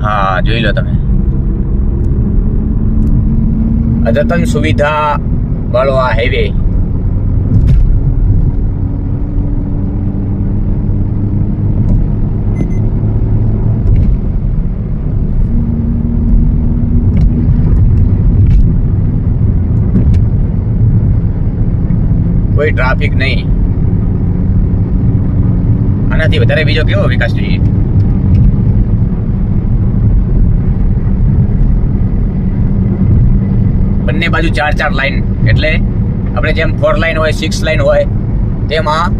હા, જોઈ લો તમે. અદ્યતન સુવિધા વાળો આ હાઈવે. કોઈ ટ્રાફિક નહીં. આનાથી વધારે બીજો કેવો વિકાસ જોઈએ? બંને બાજુ 4 લાઈન, એટલે આપણે જેમ 4 લાઈન હોય, 6 લાઈન હોય, તેમાં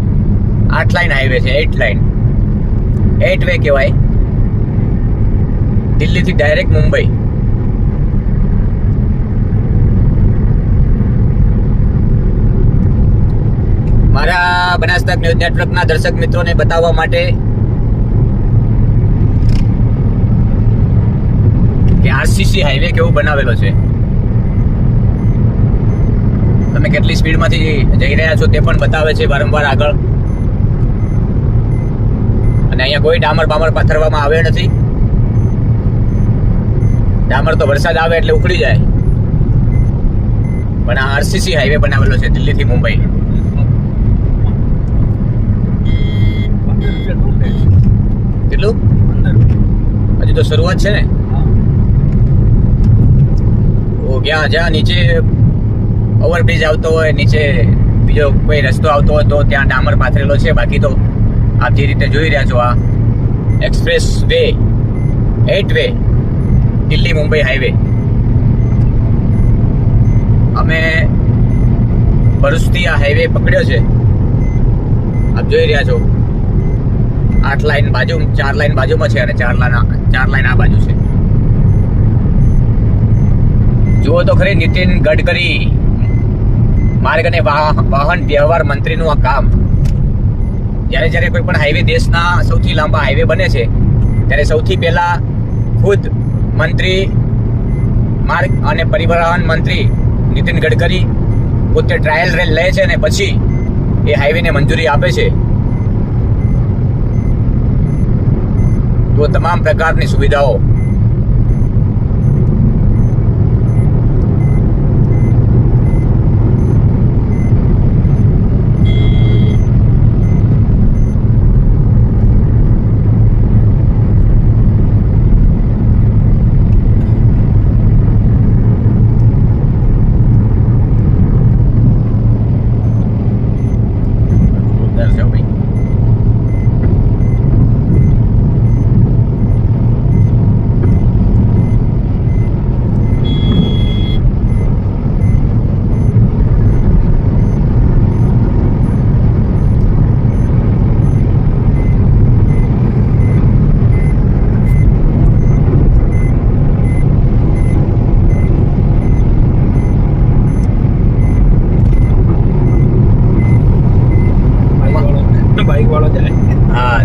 8 લાઈન હાઈવે છે. 8 લાઈન, 8 વે કહેવાય. દિલ્હીથી ડાયરેક્ટ મુંબઈ. મારા બનાસ તક ન્યૂઝ નેટવર્કના દર્શક મિત્રોને બતાવવા માટે કે આરસીસી હાઈવે કેવો બનાવેલો છે. તમે કેટલી સ્પીડમાંથી જઈ રહ્યા છો તે પણ બતાવે છે વારંવાર આગળ. અને અહીંયા કોઈ ડામર બામર પાથરવામાં આવે નથી. ડામર તો વરસાદ આવે એટલે ઉખડી જાય. પણ આ આરસીસી હાઈવે બનાવેલો છે દિલ્હીથી મુંબઈ. કેટલું? હજી તો શરૂઆત છે ને. ઓ જ્યાં નીચે ઓવરબ્રિજ આવતો હોય, નીચે બીજો કોઈ રસ્તો આવતો હોય તો ત્યાં ડામર પાથરેલો છે. બાકી તો આપ જે રીતે જોઈ રહ્યા છો આ express way, 8 way Delhi Mumbai highway. અમે ભરૂચથી આ હાઈવે પકડ્યો છે. આપ જોઈ રહ્યા છો 8 લાઈન બાજુ, 4 લાઈન બાજુમાં છે અને 4 લાઈન આ બાજુ છે. જુઓ તો ખરી નીતિન ગડકરી, માર્ગ અને વાહન વ્યવહાર મંત્રીનું આ કામ. જ્યારે કોઈ પણ હાઈવે, દેશના સૌથી લાંબા હાઈવે બને છે, ત્યારે સૌથી પહેલા ખુદ મંત્રી, માર્ગ અને પરિવહન મંત્રી નીતિન ગડકરી પોતે ટ્રાયલ રેલ લે છે અને પછી એ હાઈવેને મંજૂરી આપે છે. તો તમામ પ્રકારની સુવિધાઓ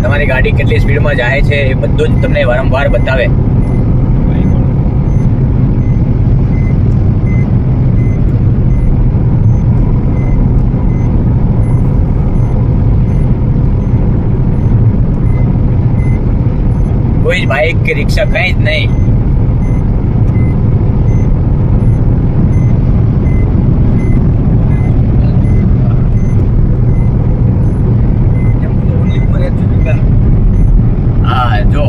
તમારી ગાડી કેટલી સ્પીડમાં જાય છે એ બધું જ તમને વારંવાર બતાવે. કોઈ જ બાઇક કે રિક્ષા કંઈ જ નહીં. જો